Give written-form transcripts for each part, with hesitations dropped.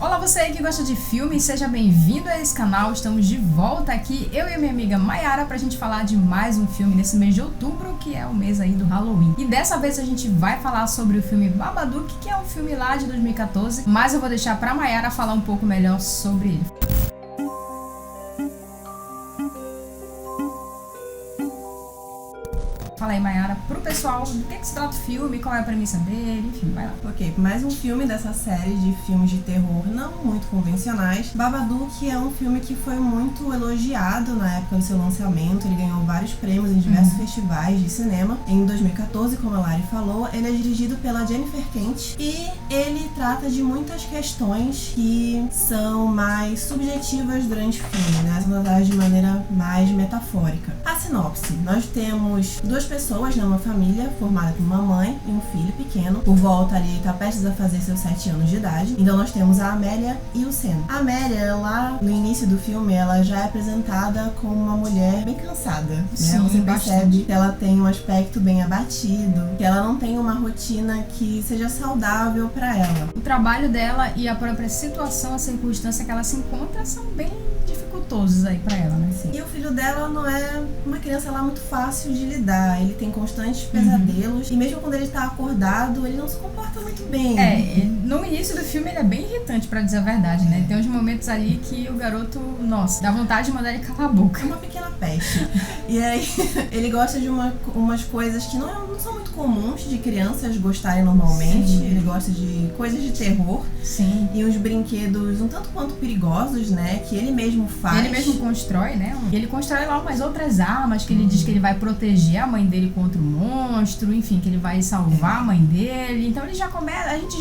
Olá você aí que gosta de filme, seja bem-vindo a esse canal. Estamos de volta aqui, eu e a minha amiga Mayara, pra gente falar de mais um filme nesse mês de outubro, que é o mês aí do Halloween. E dessa vez a gente vai falar sobre o filme Babadook, que é um filme lá de 2014, mas eu vou deixar pra Mayara falar um pouco melhor sobre ele. Fala aí, Mayara, pro pessoal, do que se trata o filme, qual é a premissa dele, enfim, vai lá. Ok, mais um filme dessa série de filmes de terror não muito convencionais. Babadook é um filme que foi muito elogiado na época do seu lançamento, ele ganhou vários prêmios em diversos festivais de cinema. Em 2014, como a Lari falou, ele é dirigido pela Jennifer Kent e ele trata de muitas questões que são mais subjetivas durante o filme, né? São tratadas de maneira mais metafórica. A sinopse: nós temos duas pessoas numa família formada por uma mãe e um filho pequeno, por volta ali, tá prestes a fazer seus 7 anos de idade. Então nós temos a Amélia e o Sam. A Amélia, lá no início do filme, ela já é apresentada como uma mulher bem cansada, né? Sim, você percebe bastante. que ela tem um aspecto bem abatido, que ela não tem uma rotina que seja saudável pra ela. O trabalho dela e a própria situação, a circunstância que ela se encontra são bem dificultosos aí pra ela, né? Sim. E o filho dela não é uma criança lá muito fácil de lidar. Ele tem constantes pesadelos e mesmo quando ele tá acordado, ele não se comporta muito bem. No início do filme ele é bem irritante, pra dizer a verdade, né? Tem uns momentos ali que o garoto, nossa, dá vontade de mandar ele calar a boca. É uma pequena peste. E aí, ele gosta de umas coisas que não são muito comuns de crianças gostarem normalmente. Sim. Ele gosta de coisas de terror. Sim. E uns brinquedos um tanto quanto perigosos, né? Que ele mesmo faz. Ele mesmo constrói, né? Ele constrói lá umas outras armas que ele diz que ele vai proteger a mãe dele contra o monstro, enfim, que ele vai salvar a mãe dele. Então a gente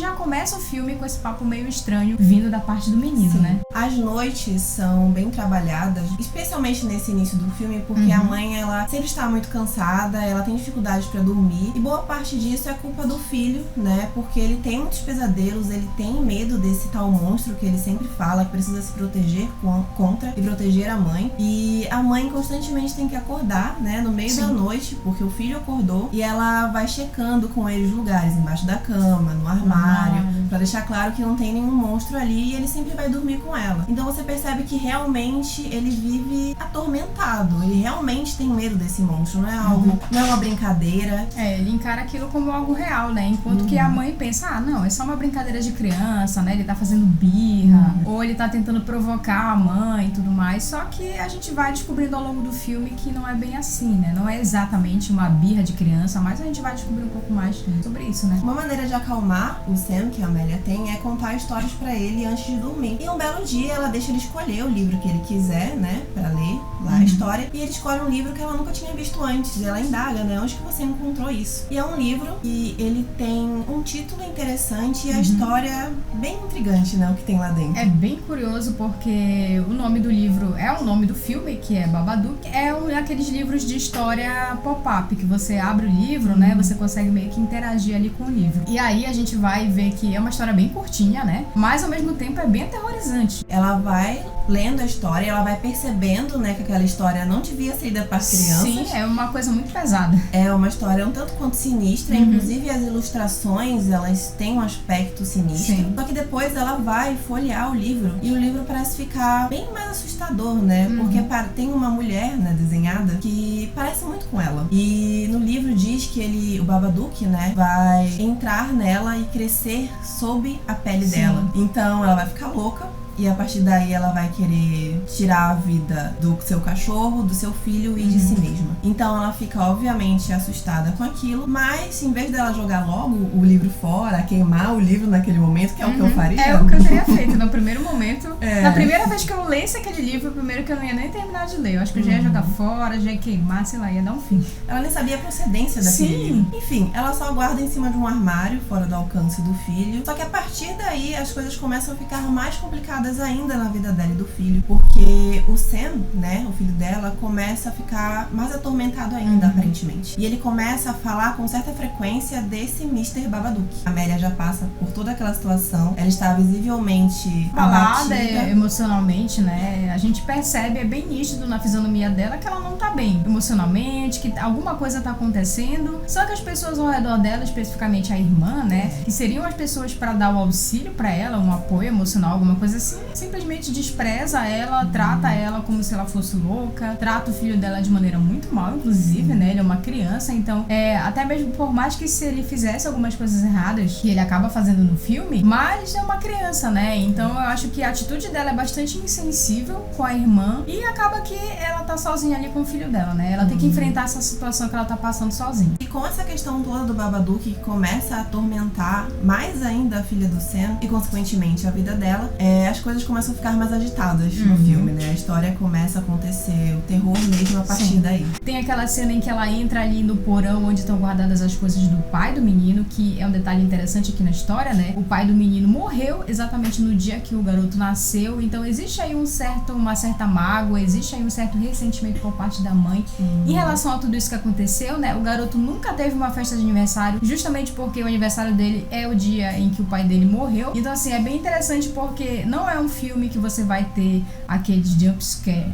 já começa o filme com esse papo meio estranho vindo da parte do menino, Sim. né? As noites são bem trabalhadas, especialmente nesse início do filme, porque a mãe, ela sempre está muito cansada, ela tem dificuldades para dormir, e boa parte disso é culpa do filho, né? Porque ele tem muitos pesadelos, ele tem medo desse tal monstro que ele sempre fala que precisa se proteger contra e proteger a mãe. E a mãe constantemente tem que acordar, né, no meio da noite, porque o filho acordou, e ela vai checando com ele os lugares, embaixo da cama, no armário, pra deixar claro que não tem nenhum monstro ali, e ele sempre vai dormir com ela. Então você percebe que realmente ele vive atormentado, ele realmente tem medo desse monstro, não é algo, não é uma brincadeira. Ele encara aquilo como algo real, né? Enquanto que a mãe pensa, não, é só uma brincadeira de criança, né? Ele tá fazendo birra, ou ele tá tentando provocar a mãe e tudo mais. Só que a gente vai descobrindo ao longo do filme que não é bem assim, né? Não é exatamente uma birra de criança, mas a gente vai descobrir um pouco mais sobre isso, né? Uma maneira de acalmar o Sam, que a Amélia tem, é contar histórias pra ele antes de dormir. E um belo dia ela deixa ele escolher o livro que ele quiser, né, pra ler lá a história, e ele escolhe um livro que ela nunca tinha visto antes. E ela indaga, né, onde que você encontrou isso? E é um livro e ele tem um título interessante e a história bem intrigante, né, o que tem lá dentro. É bem curioso porque o nome do livro é o nome do filme, que é Babadook. É um daqueles livros de história pop-up, que você abre o livro, né, você consegue meio que interagir ali com o livro. E aí a gente vai ver que é uma história bem curtinha, né, mas ao mesmo tempo é bem aterrorizante. Ela vai lendo a história e ela vai percebendo, né, que aquela história não devia ser lida para crianças. Sim, é uma coisa muito pesada. É uma história um tanto quanto sinistra, inclusive as ilustrações, elas têm um aspecto sinistro. Sim. Só que depois ela vai folhear o livro e o livro parece ficar bem mais assustador, né? Porque tem uma mulher, né, desenhada que parece muito com ela. E no livro diz que o Babadook, né, vai entrar nela e crescer sob a pele dela. Então ela vai ficar louca. E a partir daí ela vai querer tirar a vida do seu cachorro, do seu filho e de si mesma. Então ela fica obviamente assustada com aquilo, mas em vez dela jogar logo o livro fora, queimar o livro naquele momento, que é o que eu faria. É o que eu teria feito no primeiro momento. Na primeira vez que eu lesse aquele livro, primeiro que eu não ia nem terminar de ler. Eu acho que eu já ia jogar fora, já ia queimar, sei lá, ia dar um fim. Ela nem sabia a procedência daquele livro. Enfim, ela só guarda em cima de um armário, fora do alcance do filho. Só que a partir daí as coisas começam a ficar mais complicadas complicadas ainda na vida dela e do filho, porque o Sam, né, o filho dela, começa a ficar mais atormentado ainda, aparentemente. E ele começa a falar com certa frequência desse Mr. Babadook. A Amélia já passa por toda aquela situação, ela está visivelmente abalada abatida emocionalmente, né? A gente percebe, é bem nítido na fisionomia dela que ela não tá bem emocionalmente, que alguma coisa tá acontecendo. Só que as pessoas ao redor dela, especificamente a irmã, né, que seriam as pessoas para dar o auxílio para ela, um apoio emocional, alguma coisa assim, simplesmente despreza ela, trata ela como se ela fosse louca, trata o filho dela de maneira muito mal, inclusive, né? Ele é uma criança, então, até mesmo por mais que se ele fizesse algumas coisas erradas, que ele acaba fazendo no filme, mas é uma criança, né? Então eu acho que a atitude dela é bastante insensível com a irmã e acaba que ela tá sozinha ali com o filho dela, né? Ela tem que enfrentar essa situação que ela tá passando sozinha. E com essa questão toda do Babadook, que começa a atormentar mais ainda a filha do Sam e, consequentemente, a vida dela, as coisas começam a ficar mais agitadas no filme, né? A história começa a acontecer, o terror mesmo a partir daí. Tem aquela cena em que ela entra ali no porão onde estão guardadas as coisas do pai do menino, que é um detalhe interessante aqui na história, né? O pai do menino morreu exatamente no dia que o garoto nasceu, então existe aí uma certa mágoa, existe aí um certo ressentimento por parte da mãe em relação a tudo isso que aconteceu, né? O garoto nunca teve uma festa de aniversário, justamente porque o aniversário dele é o dia em que o pai dele morreu. Então, assim, é bem interessante porque não é um filme que você vai ter aqueles jumpscare.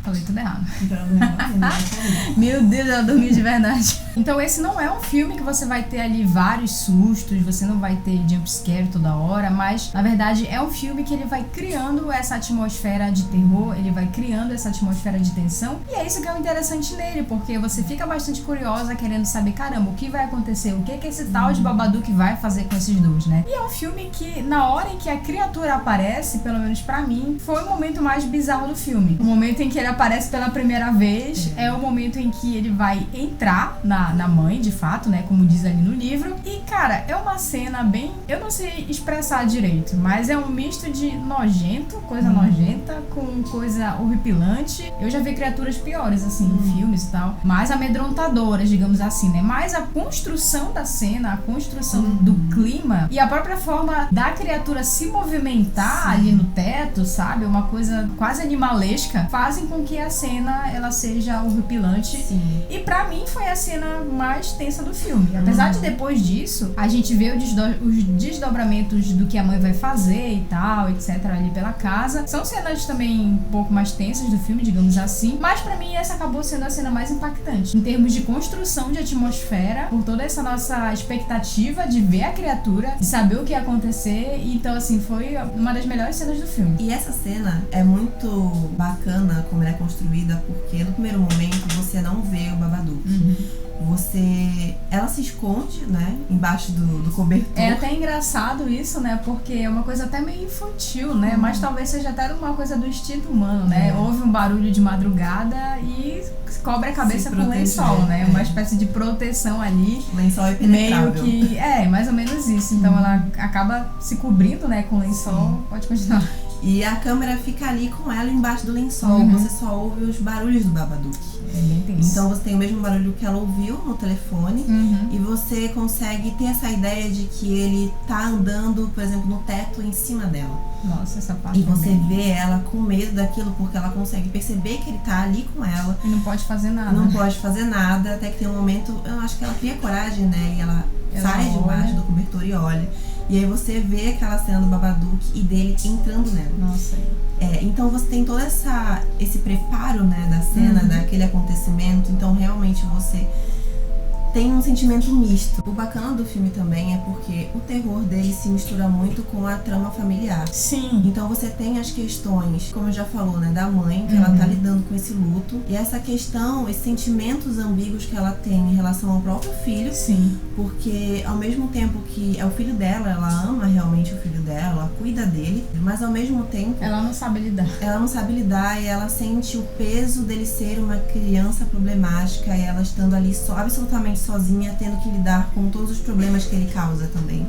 Falei tudo errado. Meu Deus, ela dormiu de verdade. Então esse não é um filme que você vai ter ali vários sustos, você não vai ter jumpscare toda hora, mas na verdade é um filme que ele vai criando essa atmosfera de terror, ele vai criando essa atmosfera de tensão, e é isso que é o interessante nele, porque você fica bastante curiosa querendo saber, caramba, o que vai acontecer, o que esse tal de Babadook vai fazer com esses dois, né? E é um filme que na hora em que a criatura aparece, pelo menos pra mim, foi o momento mais bizarro do filme. O momento em que ele aparece pela primeira vez é o momento em que ele vai entrar na mãe, de fato, né, como diz ali no livro. E, cara, é uma cena bem... Eu não sei expressar direito, mas é um misto de nojento, coisa nojenta, com coisa horripilante. Eu já vi criaturas piores, assim, em filmes e tal, mais amedrontadoras, digamos assim, né? Mas a construção da cena, a construção do clima e a própria forma da criatura se movimentar ali no teto, sabe? Uma coisa quase animalesca, fazem com que a cena, ela seja horripilante. Sim. E pra mim foi a cena mais tensa do filme. Apesar de depois disso, a gente vê os desdobramentos do que a mãe vai fazer e tal, etc, ali pela casa. São cenas também um pouco mais tensas do filme, digamos assim. Mas pra mim essa acabou sendo a cena mais impactante. Em termos de construção de atmosfera, por toda essa nossa expectativa de ver a criatura, de saber o que ia acontecer. Então, assim, foi uma das melhores cenas do filme. E essa cena é muito bacana como ela é construída, porque no primeiro momento você não vê o Babadook. Ela se esconde, né, embaixo do cobertor. É até engraçado isso, né, porque é uma coisa até meio infantil, né, mas talvez seja até uma coisa do instinto humano, né, houve um barulho de madrugada e cobre a cabeça com lençol, né, uma espécie de proteção ali. Lençol impenetrável. Meio que, mais ou menos isso, então ela acaba se cobrindo, né, com lençol. Pode continuar. E a câmera fica ali com ela embaixo do lençol, você só ouve os barulhos do Babadook. É bem tenso. Então você tem o mesmo barulho que ela ouviu no telefone e você consegue ter essa ideia de que ele tá andando, por exemplo, no teto em cima dela. Nossa, essa parte. E você vê ela com medo daquilo porque ela consegue perceber que ele tá ali com ela. E não pode fazer nada. Não pode fazer nada, até que tem um momento, eu acho que ela cria coragem, né? E ela sai debaixo do cobertor e olha. E aí você vê aquela cena do Babadook e dele entrando nela. Nossa. Então você tem todo esse preparo, né, da cena, daquele acontecimento. Então realmente você tem um sentimento misto. O bacana do filme também é porque o terror dele se mistura muito com a trama familiar. Sim. Então você tem as questões, como já falou, né, da mãe, que ela tá lidando com esse luto. E essa questão, esses sentimentos ambíguos que ela tem em relação ao próprio filho. Sim. Porque ao mesmo tempo que é o filho dela, ela ama realmente o filho dela, ela cuida dele. Mas ao mesmo tempo... ela não sabe lidar. Ela não sabe lidar e ela sente o peso dele ser uma criança problemática e ela estando ali absolutamente sozinha, tendo que lidar com todos os problemas que ele causa também.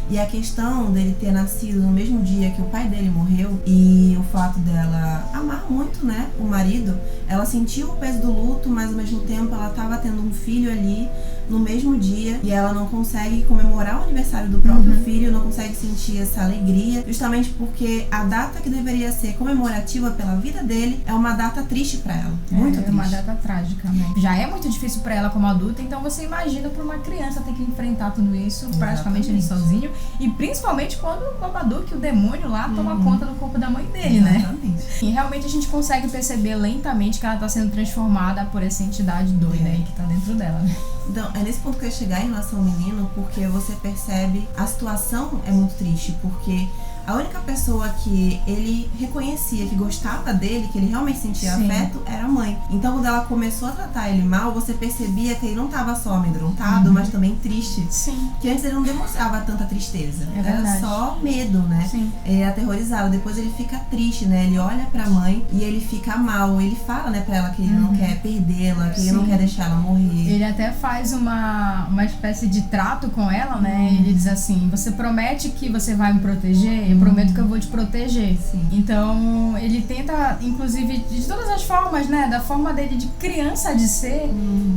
E a questão dele ter nascido no mesmo dia que o pai dele morreu e o fato dela amar muito, né, o marido, ela sentiu o peso do luto, mas ao mesmo tempo ela estava tendo um filho ali no mesmo dia e ela não consegue comemorar o aniversário do próprio filho, não consegue sentir essa alegria, justamente porque a data que deveria ser comemorativa pela vida dele é uma data triste pra ela. Muito triste. É uma data trágica, né? Já é muito difícil pra ela como adulta, então você imagina pra uma criança ter que enfrentar tudo isso praticamente ali sozinho. E principalmente quando o Babadook, o demônio lá, toma conta do corpo da mãe dele, né? E realmente a gente consegue perceber lentamente que ela tá sendo transformada por essa entidade doida aí que tá dentro dela, né? Então, é nesse ponto que eu ia chegar em relação ao menino, porque você percebe a situação é muito triste, porque a única pessoa que ele reconhecia, que gostava dele, que ele realmente sentia afeto, era a mãe. Então, quando ela começou a tratar ele mal, você percebia que ele não estava só amedrontado, mas também triste. Sim. Que antes ele não demonstrava tanta tristeza. Era só medo, né? Sim. Ele era aterrorizado. Depois ele fica triste, né? Ele olha pra mãe e ele fica mal. Ele fala, né, pra ela que ele não quer perdê-la, que ele não quer deixar ela morrer. Ele até faz uma espécie de trato com ela, né? Ele diz assim, você promete que você vai me proteger? Eu prometo que eu vou te proteger. Sim. Então, ele tenta, inclusive, de todas as formas, né? Da forma dele de criança de ser,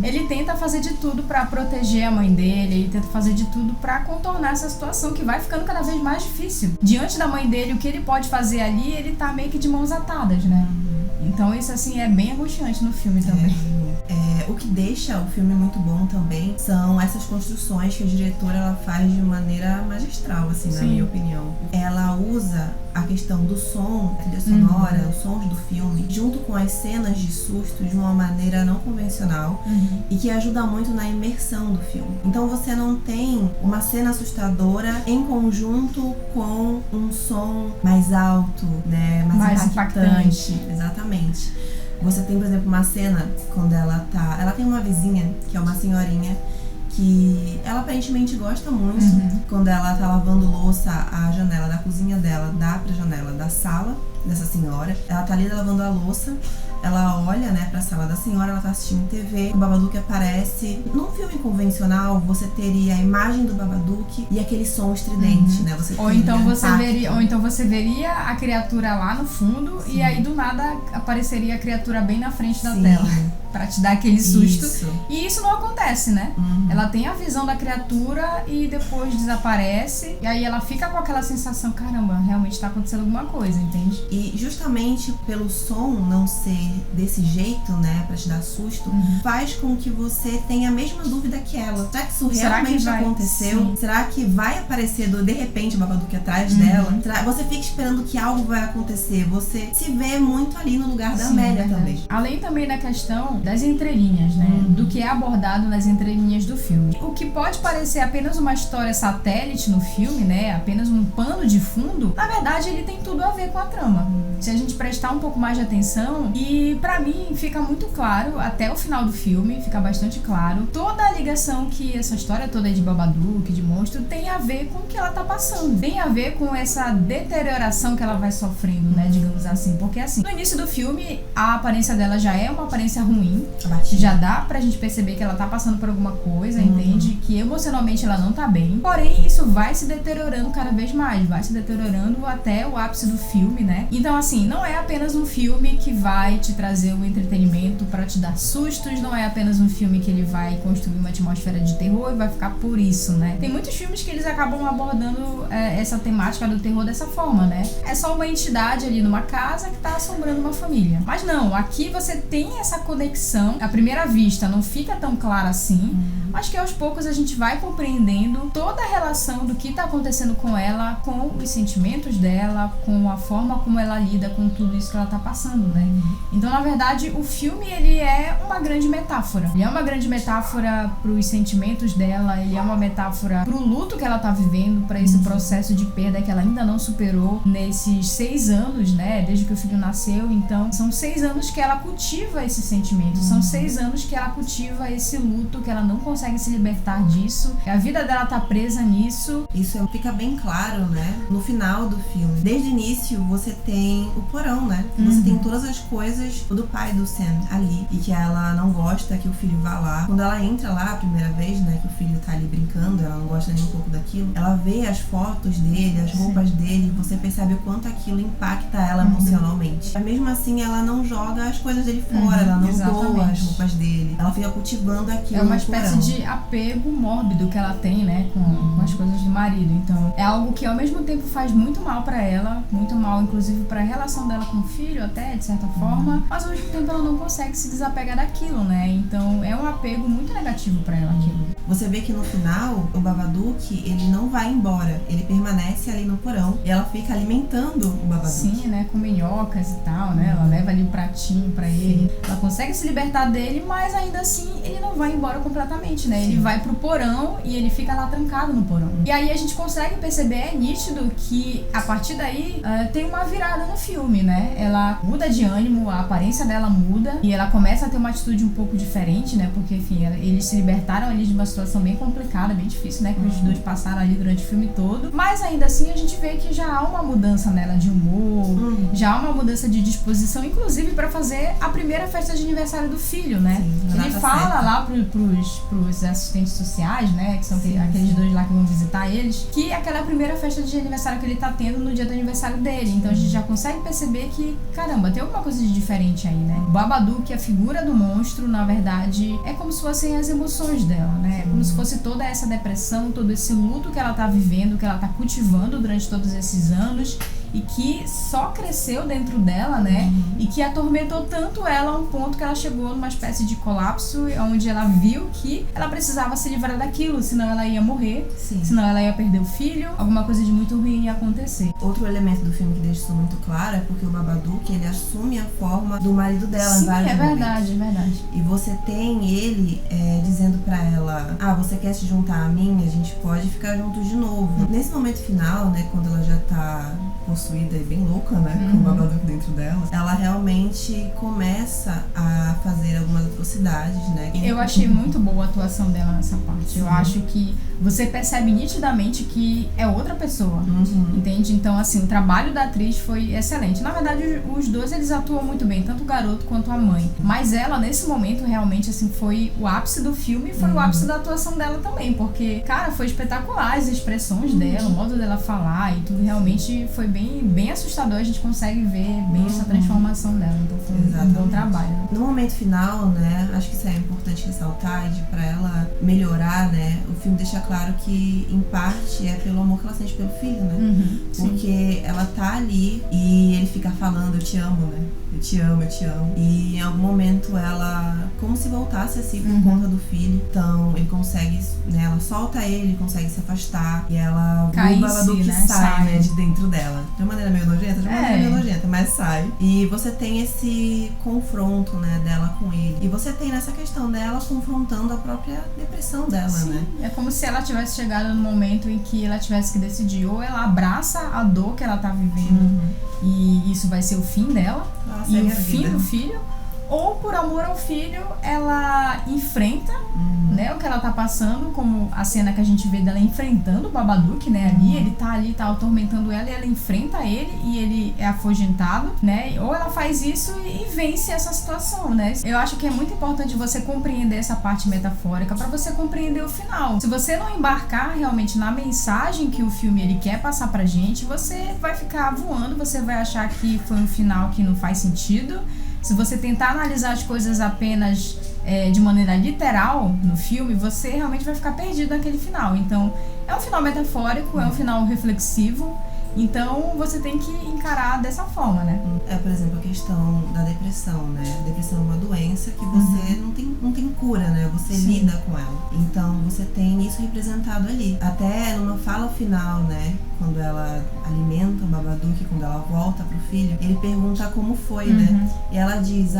ele tenta fazer de tudo pra proteger a mãe dele, ele tenta fazer de tudo pra contornar essa situação que vai ficando cada vez mais difícil. Diante da mãe dele, o que ele pode fazer ali, ele tá meio que de mãos atadas, né? Então isso, assim, é bem angustiante no filme também. O que deixa o filme muito bom também são essas construções que a diretora ela faz de maneira magistral, assim, na minha opinião. Ela usa a questão do som, a trilha sonora, os sons do filme, junto com as cenas de susto de uma maneira não convencional e que ajuda muito na imersão do filme. Então você não tem uma cena assustadora em conjunto com um som mais alto, né, mais impactante. Exatamente. Você tem, por exemplo, uma cena quando ela tem uma vizinha, que é uma senhorinha, que ela aparentemente gosta muito. Quando ela tá lavando louça, a janela da cozinha dela dá pra janela da sala dessa senhora. Ela tá ali lavando a louça, ela olha, né, pra sala da senhora, ela tá assistindo TV, o Babadook aparece. Num filme convencional, você teria a imagem do Babadook e aquele som estridente, né? Ou então você veria a criatura lá no fundo e aí do nada apareceria a criatura bem na frente da tela. Pra te dar aquele susto. E isso não acontece, né? Ela tem a visão da criatura e depois desaparece. E aí ela fica com aquela sensação, caramba, realmente tá acontecendo alguma coisa, entende? E justamente pelo som não ser desse jeito, né, pra te dar susto, faz com que você tenha a mesma dúvida que ela. Será que isso realmente aconteceu? Sim. Será que vai aparecer de repente o Babadook atrás dela? Você fica esperando que algo vai acontecer. Você se vê muito ali no lugar da Amélia também. Além também da questão das entrelinhas, né? Do que é abordado nas entrelinhas do filme. O que pode parecer apenas uma história satélite no filme, né? Apenas um pano de fundo, na verdade ele tem tudo a ver com a trama. Se a gente prestar um pouco mais de atenção, e pra mim fica muito claro, até o final do filme, fica bastante claro, toda a ligação que essa história toda de Babadook, de monstro, tem a ver com o que ela tá passando. Tem a ver com essa deterioração que ela vai sofrendo, né? Digamos assim. Porque assim, no início do filme, a aparência dela já é uma aparência ruim. Já dá pra gente perceber que ela tá passando por alguma coisa, entende? Que emocionalmente ela não tá bem. Porém, isso vai se deteriorando cada vez mais. Vai se deteriorando até o ápice do filme, né? Então, assim, não é apenas um filme que vai te trazer um entretenimento pra te dar sustos. Não é apenas um filme que ele vai construir uma atmosfera de terror e vai ficar por isso, né? Tem muitos filmes que eles acabam abordando essa temática do terror dessa forma, né? É só uma entidade ali numa casa que tá assombrando uma família. Mas não, aqui você tem essa conexão. À primeira vista não fica tão clara assim, mas que aos poucos a gente vai compreendendo toda a relação do que está acontecendo com ela, com os sentimentos dela, com a forma como ela lida com tudo isso que ela está passando, né? Então, na verdade, o filme ele é uma grande metáfora. Ele é uma grande metáfora para os sentimentos dela, ele é uma metáfora para o luto que ela está vivendo, para esse processo de perda que ela ainda não superou nesses 6 anos, né? Desde que o filho nasceu. Então, são 6 anos que ela cultiva esse sentimento. São 6 anos que ela cultiva esse luto, que ela não consegue se libertar disso. A vida dela tá presa nisso. Isso fica bem claro, né? No final do filme. Desde o início, você tem o porão, né? Você tem todas as coisas do pai do Sam ali. E que ela não gosta que o filho vá lá. Quando ela entra lá a primeira vez, né? Que o filho tá ali brincando, ela não gosta nem um pouco daquilo. Ela vê as fotos dele, as roupas dele. E você percebe o quanto aquilo impacta ela emocionalmente. Mas mesmo assim, ela não joga as coisas dele fora. Ela não doa as roupas dele. Ela fica cultivando aquilo. É uma espécie de apego mórbido que ela tem, né, com as coisas do marido. Então, é algo que ao mesmo tempo faz muito mal pra ela, muito mal, inclusive pra relação dela com o filho, até, de certa forma, mas ao mesmo tempo ela não consegue se desapegar daquilo, né? Então, é um apego muito negativo pra ela aquilo. Você vê que no final, o Babadook, ele não vai embora, ele permanece ali no porão e ela fica alimentando o Babadook. Sim, né, com minhocas e tal, né? Ela leva ali um pratinho pra ele. Ela consegue se libertar dele, mas ainda assim ele não vai embora completamente, né? Ele vai pro porão e ele fica lá trancado no porão. E aí a gente consegue perceber, é nítido que a partir daí tem uma virada no filme, né? Ela muda de ânimo, a aparência dela muda e ela começa a ter uma atitude um pouco diferente, né? Porque, enfim, eles se libertaram ali de uma situação bem complicada, bem difícil, né? Que os dois passaram ali durante o filme todo. Mas ainda assim a gente vê que já há uma mudança nela de humor, já há uma mudança de disposição, inclusive pra fazer a primeira festa de aniversário do filho, né? Sim, ele fala lá pros assistentes sociais, né? Que são aqueles dois lá que vão visitar eles, que aquela é a primeira festa de aniversário que ele tá tendo no dia do aniversário dele. Então a gente já consegue perceber que, caramba, tem alguma coisa de diferente aí, né? O Babadook, a figura do monstro, na verdade, é como se fossem as emoções dela, né? É como se fosse toda essa depressão, todo esse luto que ela tá vivendo, que ela tá cultivando durante todos esses anos e que só cresceu dentro dela, né? E que atormentou tanto ela a um ponto que ela chegou numa espécie de colapso, onde ela viu que ela precisava se livrar daquilo, senão ela ia morrer, senão ela ia perder o filho, alguma coisa de muito ruim ia acontecer. Outro elemento do filme que deixa isso muito claro é porque o Babadook, ele assume a forma do marido dela em vários momentos. É verdade. E você tem ele dizendo pra ela, você quer se juntar a mim? A gente pode ficar juntos de novo. Nesse momento final, né, quando ela já tá possuída e bem louca, né, com o Babadook dentro dela, ela realmente começa a fazer algumas atrocidades, né. Eu achei muito boa a atuação dela nessa parte. Eu acho que você percebe nitidamente que é outra pessoa, entende? Então, assim, o trabalho da atriz foi excelente. Na verdade, os dois, eles atuam muito bem, tanto o garoto quanto a mãe. Mas ela, nesse momento, realmente, assim, foi o ápice do filme e foi o ápice da atuação dela também, porque, cara, foi espetacular as expressões dela, o modo dela falar e tudo, realmente foi bem assustador. A gente consegue ver bem essa transformação dela, então foi um bom trabalho. No momento final, né, acho que isso é importante ressaltar, pra ela melhorar, né, o filme deixa claro que, em parte, é pelo amor que ela sente pelo filho, né, porque ela tá ali e ele fica falando, eu te amo, né, eu te amo, e em algum momento ela, como se voltasse assim por conta do filho, então ele consegue, né, ela solta ele, consegue se afastar e ela, o Babadook sai, né, de dentro dela, de uma maneira meio nojenta, mas sai, e você tem esse confronto, né, dela com ele, e você tem nessa questão dela confrontando a própria depressão dela, né. É como se ela tivesse chegado no momento em que ela tivesse que decidir, ou ela abraça a dor que ela tá vivendo e isso vai ser o fim dela, e o fim do filho, ou por amor ao filho ela enfrenta, né, o que ela tá passando, como a cena que a gente vê dela enfrentando o Babadook, né, ali, ele tá ali, tá atormentando ela e ela enfrenta ele e ele é afugentado, né, ou ela faz isso e vence essa situação, né. Eu acho que é muito importante você compreender essa parte metafórica pra você compreender o final. Se você não embarcar realmente na mensagem que o filme ele quer passar pra gente, você vai ficar voando, você vai achar que foi um final que não faz sentido. Se você tentar analisar as coisas apenas de maneira literal no filme, você realmente vai ficar perdido naquele final. Então, é um final metafórico, é um final reflexivo, então você tem que encarar dessa forma, né? Por exemplo, a questão da depressão, né? A depressão é uma doença que você não tem cura, né? Você lida com ela. Então, você tem isso representado ali. Até numa fala final, né? Quando ela alimenta o Babadook, quando ela volta pro filho, ele pergunta como foi, né? E ela diz,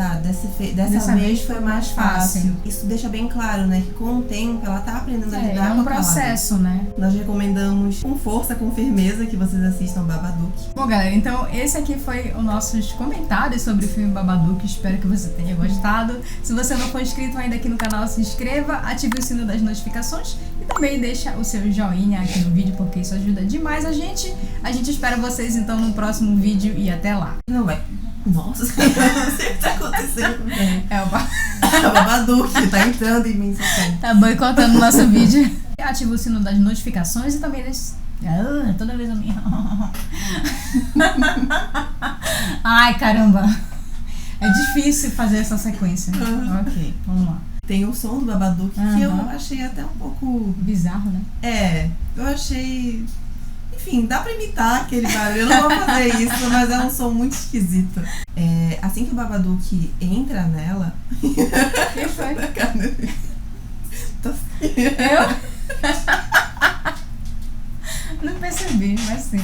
dessa vez foi mais fácil. Isso deixa bem claro, né? Que com o tempo ela tá aprendendo a lidar com a palavra. É um processo, né? Nós recomendamos com força, com firmeza, que vocês assistam Babadook. Bom, galera, então esse aqui foi os nossos comentários sobre o filme Babadook. Espero que você tenha gostado. Se você não for inscrito ainda aqui no canal, se inscreva, ative o sino das notificações e também deixa o seu joinha aqui no vídeo, porque isso ajuda demais a gente. A gente espera vocês então no próximo vídeo e até lá. Não vai. Nossa, não sei o que tá acontecendo. O Babadook tá entrando em mim. Tá boicotando o nosso vídeo. Ativa o sino das notificações e também deixa... toda vez eu me... Ai, caramba. É difícil fazer essa sequência. Ok, vamos lá. Tem o som do Babadook que eu achei até um pouco... bizarro, né? Eu achei... Enfim, dá pra imitar aquele barulho, eu não vou fazer isso, mas é um som muito esquisito. Assim que o Babadook entra nela... Quem foi? Tô... Eu? Não percebi, mas sim.